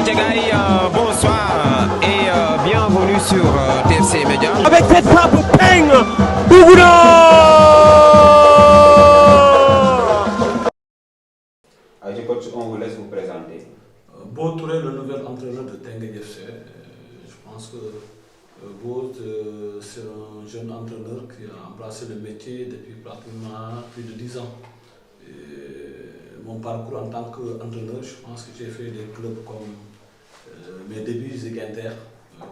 Djegaï, bonsoir et bienvenue sur TFC Média. Avec cette frappe Peng Bougouna. Coach, on vous laisse vous présenter. Beau Touré, le nouvel entraîneur de Teungueth FC. Je pense que Beau, c'est un jeune entraîneur qui a embrassé le métier depuis pratiquement plus de 10 ans. Mon parcours en tant qu'entraîneur, je pense que j'ai fait des clubs comme mes débuts Ziguinter,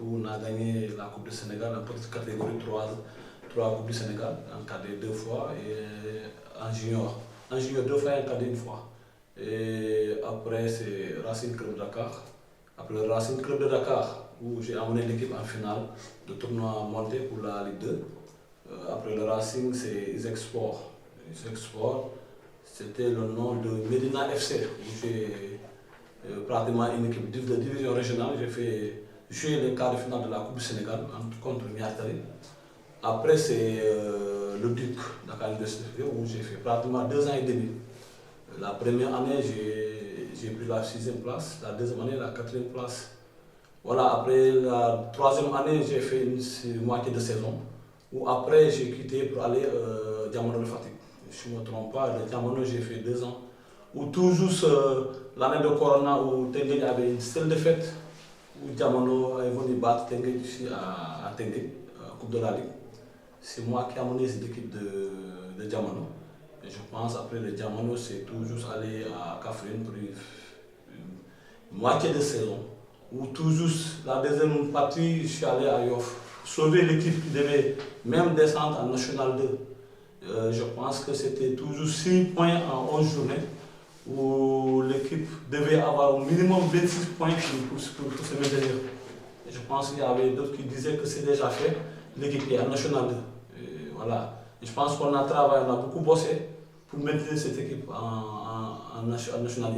où on a gagné la Coupe du Sénégal en petite catégorie 3 Coupes du Sénégal, en cadet 2 fois et en junior. En junior 2 fois et en cadet 1 fois. Et après, c'est Racing Club de Dakar. Après le Racing Club de Dakar, où j'ai amené l'équipe en finale de tournoi monté pour la Ligue 2. Après le Racing, c'est Isaac Sport. Isaac Sport, c'était le nom de Medina FC, où j'ai pratiquement une équipe de division régionale. J'ai fait jouer les quarts de finale de la Coupe du Sénégal contre Niartari. Après, c'est le Duc Dakar Université, où j'ai fait pratiquement 2 ans et demi. La première année, j'ai pris la 6e place, la deuxième année, la 4e place. Voilà, après la 3e année, j'ai fait une moitié de saison, où après j'ai quitté pour aller Diamano de Fatigue. Je ne me trompe pas, le Diamano, j'ai fait 2 ans. Où toujours l'année de Corona, où Teungueth avait une seule défaite, où Diamano est venu battre Teungueth ici à Teungueth, Coupe de la Ligue. C'est moi qui ai amené cette équipe de Diamano. Et je pense après le Diamano, c'est toujours aller à Kaffrine pour une moitié de saison. Ou toujours la deuxième partie, je suis allé à Yoff. Sauver l'équipe qui devait même descendre en National 2. Je pense que c'était toujours 6 points en 11 journées, où l'équipe devait avoir au minimum 26 points pour se maintenir. Et je pense qu'il y avait d'autres qui disaient que c'est déjà fait, l'équipe est en National 2. Et voilà. Et je pense qu'on a travaillé, on a beaucoup bossé pour maintenir cette équipe en National 1.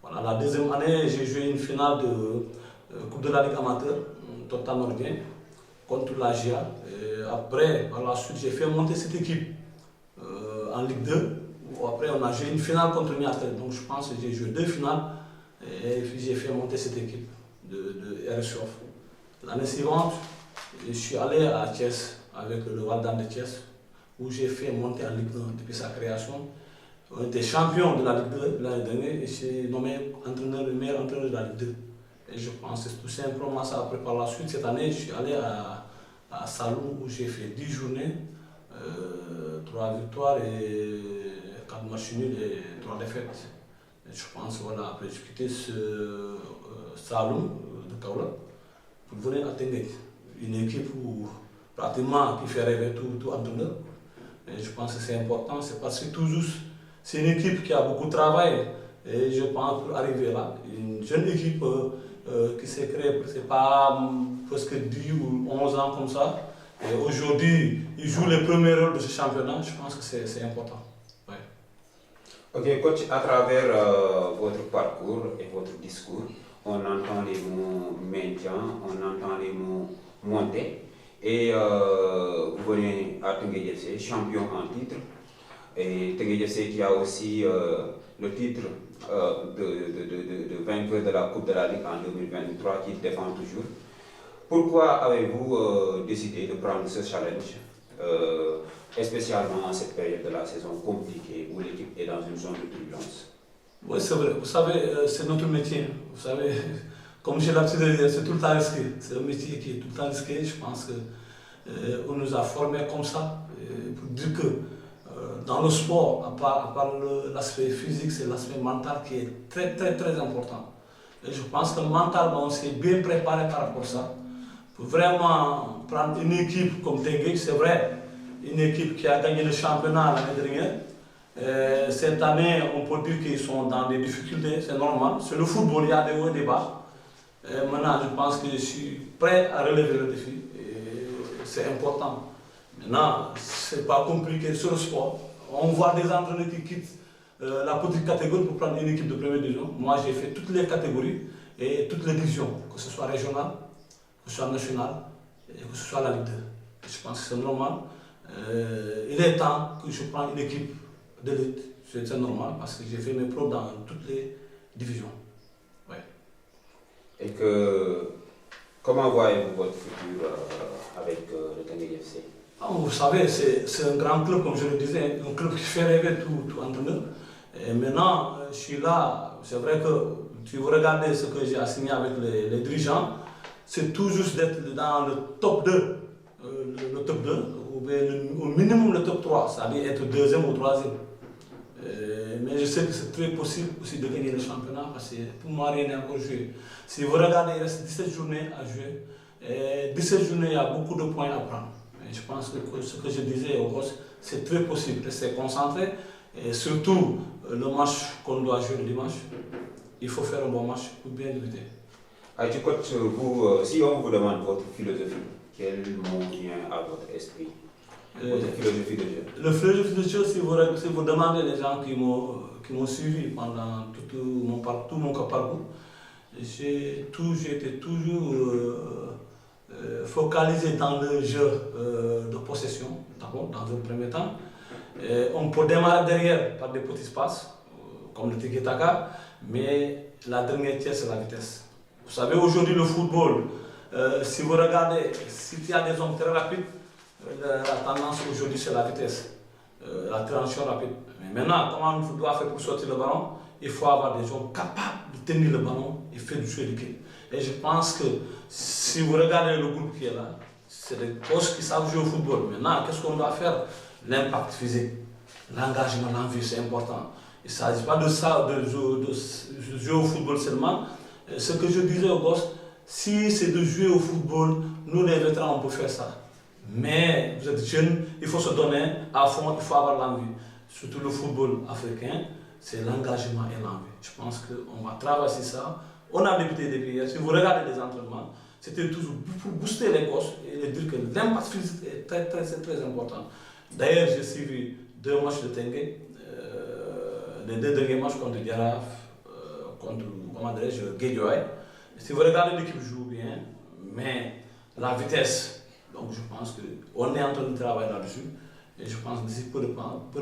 Voilà, la deuxième année, j'ai joué une finale de Coupe de la Ligue amateur, Total Nordien, contre la GIA. Après, par la suite, j'ai fait monter cette équipe en Ligue 2. Après, on a joué une finale contre Niastel. Donc, je pense que j'ai joué 2 finales et puis j'ai fait monter cette équipe de RSOF. L'année suivante, je suis allé à Thiès avec le Valdan de Thiès, où j'ai fait monter en Ligue 1 depuis sa création. On était champion de la Ligue 2 l'année dernière et j'ai nommé le meilleur entraîneur de la Ligue 2. Et je pense que c'est tout simplement ça. Après, par la suite, cette année, je suis allé à Salou où j'ai fait 10 journées, 3 victoires et 4 matchs nuls et 3 défaites. Et je pense, voilà, après j'ai quitté Salou de Kaola pour venir à Teungueth, une équipe où, pratiquement qui fait rêver tout entraîneur. Et je pense que c'est important, c'est parce que toujours, c'est une équipe qui a beaucoup travaillé. Et je pense pour arriver là, une jeune équipe qui s'est créée, c'est pas presque 10 ou 11 ans comme ça. Et aujourd'hui, ils jouent les premiers rôles de ce championnat, je pense que c'est important. Ouais. Ok, coach, à travers votre parcours et votre discours, on entend les mots maintien, on entend les mots monter. Et vous venez à Teungueth FC, champion en titre. Et Teungueth FC qui a aussi le titre de vainqueur de la Coupe de la Ligue en 2023 qui défend toujours. Pourquoi avez-vous décidé de prendre ce challenge, spécialement en cette période de la saison compliquée où l'équipe est dans une zone de turbulence? Oui, c'est vrai. Vous savez, c'est notre métier. Vous savez, comme j'ai l'habitude de dire, c'est tout le temps risqué. C'est un métier qui est tout le temps risqué. Je pense qu'on nous a formés comme ça pour dire que dans le sport, à part l'aspect physique, c'est l'aspect mental qui est très important. Et je pense que mentalement, on s'est bien préparé par rapport à ça. Pour vraiment prendre une équipe comme Teungueth, c'est vrai, une équipe qui a gagné le championnat l'année dernière. Cette année, on peut dire qu'ils sont dans des difficultés, c'est normal. C'est le football, il y a des hauts et des bas. Maintenant, je pense que je suis prêt à relever le défi. C'est important. Maintenant, ce n'est pas compliqué sur le sport. On voit des entraîneurs qui quittent la petite catégorie pour prendre une équipe de première division. Moi, j'ai fait toutes les catégories et toutes les divisions, que ce soit régional, que ce soit national et que ce soit la Ligue 2. Je pense que c'est normal. Il est temps que je prenne une équipe d'élite. C'est normal parce que j'ai fait mes preuves dans toutes les divisions. Ouais. Et que, comment voyez-vous votre futur avec le Teungueth FC? Vous savez, c'est un grand club, comme je le disais, un club qui fait rêver tout entraîneur. Et maintenant, je suis là, c'est vrai que si vous regardez ce que j'ai assigné avec les dirigeants, c'est tout juste d'être dans le top 2, le top 2, ou bien au minimum le top 3, c'est-à-dire être deuxième ou troisième. Mais je sais que c'est très possible aussi de gagner le championnat parce que pour moi rien n'est encore joué. Si vous regardez, il reste 17 journées à jouer. Et 17 journées, il y a beaucoup de points à prendre. Et je pense que ce que je disais au boss, c'est très possible. Rester concentré et surtout le match qu'on doit jouer le dimanche, il faut faire un bon match pour bien lutter. Tu coach, vous, si on vous demande votre philosophie, quel mot vient à votre esprit? Votre philosophie de jeu? La philosophie de jeu, si vous demandez les gens qui m'ont suivi pendant tout mon parcours, j'ai été toujours focalisé dans le jeu de possession, d'abord, dans un premier temps. On peut démarrer derrière par des petits passes, comme le tiki-taka, mais la dernière tiers, c'est la vitesse. Vous savez, aujourd'hui, le football, si vous regardez, s'il y a des hommes très rapides, la tendance aujourd'hui, c'est la vitesse, la transition rapide. Mais maintenant, comment on doit faire pour sortir le ballon? Il faut avoir des gens capables de tenir le ballon et faire du jeu d'équipe. Et je pense que si vous regardez le groupe qui est là, c'est des coachs qui savent jouer au football. Maintenant, qu'est-ce qu'on doit faire? L'impact physique, l'engagement, l'envie, c'est important. Il ne s'agit pas de ça, de jouer au football seulement. Ce que je disais aux gosses, si c'est de jouer au football, nous les vétérans, on peut faire ça. Mais vous êtes jeunes, il faut se donner à fond, il faut avoir l'envie. Surtout le football africain, c'est l'engagement et l'envie. Je pense qu'on va travailler ça. On a débuté depuis hier. Si vous regardez les entraînements, c'était toujours pour booster les gosses et leur dire que l'impact physique est très important. D'ailleurs, j'ai suivi 2 matchs de Teungueth, les 2 derniers matchs contre Jaraaf, contre Guédiawaye. Si vous regardez, l'équipe joue bien, mais la vitesse, donc je pense qu'on est en train de travailler là-dessus. Et je pense que d'ici peu de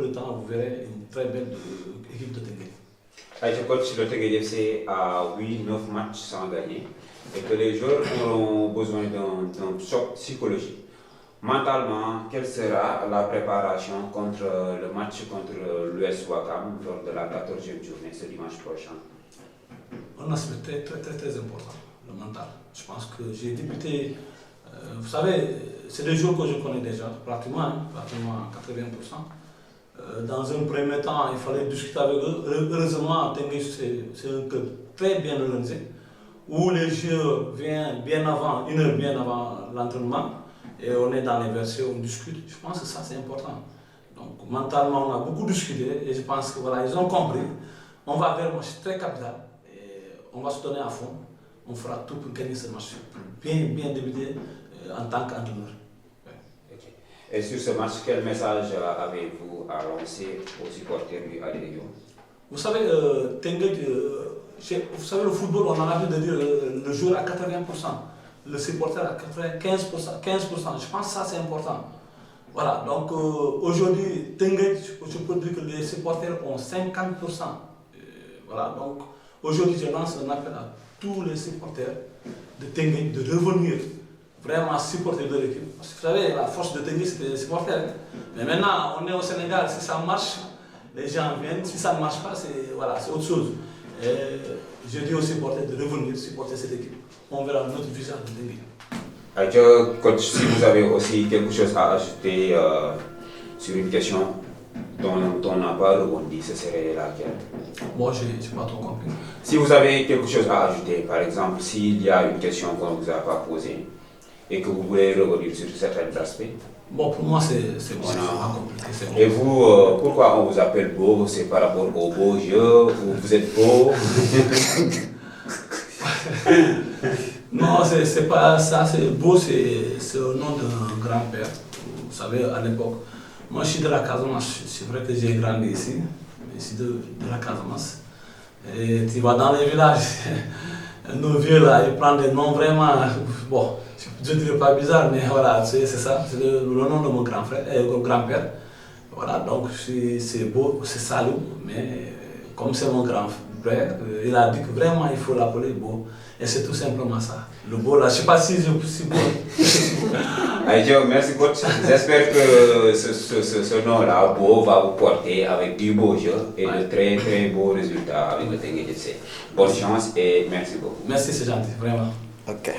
temps, vous verrez une très belle équipe de Teungueth. Je coach le Teungueth FC à 8-9 matchs sans gagner et que les joueurs auront besoin d'un choc psychologique. Mentalement, quelle sera la préparation contre le match contre l'US Ouakam lors de la 14e journée ce dimanche prochain? Un aspect très important, le mental. Je pense que j'ai débuté, vous savez, c'est des joueurs que je connais déjà, pratiquement à 80%. Dans un premier temps, il fallait discuter avec eux. Heureusement, Teungueth, c'est un club très bien organisé, où les jeux viennent bien avant, 1 heure bien avant l'entraînement. Et on est dans les versions, on discute. Je pense que ça, c'est important. Donc, mentalement, on a beaucoup discuté et je pense que voilà, ils ont compris. On va vers un match très capital et on va se donner à fond. On fera tout pour gagner ce match, pour bien débuter en tant qu'entraîneur. Ouais. Okay. Et sur ce match, quel message avez-vous à lancer aux supporters du ADEO? Vous savez, Teungueth, vous savez, le football, on en a vu de dire le joueur à 80%. Le supporter à 15%. Je pense que ça c'est important. Voilà, donc aujourd'hui, Teungueth, je peux dire que les supporters ont 50%. Voilà, donc aujourd'hui je lance un appel à tous les supporters de Teungueth de revenir vraiment supporter de l'équipe. Parce que vous savez, la force de Teungueth c'était les supporters. Mais maintenant, on est au Sénégal, si ça marche, les gens viennent. Si ça ne marche pas, c'est autre chose. Et je dis aux supporters de revenir supporter cette équipe. On verra notre visage de Teungueth. Coach, si vous avez aussi quelque chose à ajouter sur une question dont on n'a pas rebondi, ce serait laquelle? Moi, je n'ai pas trop compris. Si vous avez quelque chose à ajouter, par exemple, s'il y a une question qu'on ne vous a pas posée et que vous voulez revenir sur certains aspects. Bon, pour moi, c'est pas compliqué. Bon. Et vous, pourquoi on vous appelle beau? C'est par rapport aux beaux yeux? Vous êtes beau? Non, c'est pas ça. Beau, c'est au nom d'un grand-père. Vous savez, à l'époque, moi je suis de la Casamance. C'est vrai que j'ai grandi ici, mais je suis de la Casamance. Et tu vas dans les villages, nos vieux là, ils prennent des noms vraiment, bon, je ne dirais pas bizarre, mais voilà, c'est ça, c'est le nom de mon grand-père. Voilà, donc c'est beau, c'est Salou, mais comme c'est mon prêt. Il a dit que vraiment il faut l'appeler Beau. Et c'est tout simplement ça. Le Beau là, je ne sais pas si je suis bon. Aïe, merci coach. J'espère que ce nom-là, Beau, va vous porter avec du beau jeu et de très très beaux résultats avec le Tengue FC. Bonne chance et merci beaucoup. Merci, c'est gentil, vraiment. Ok.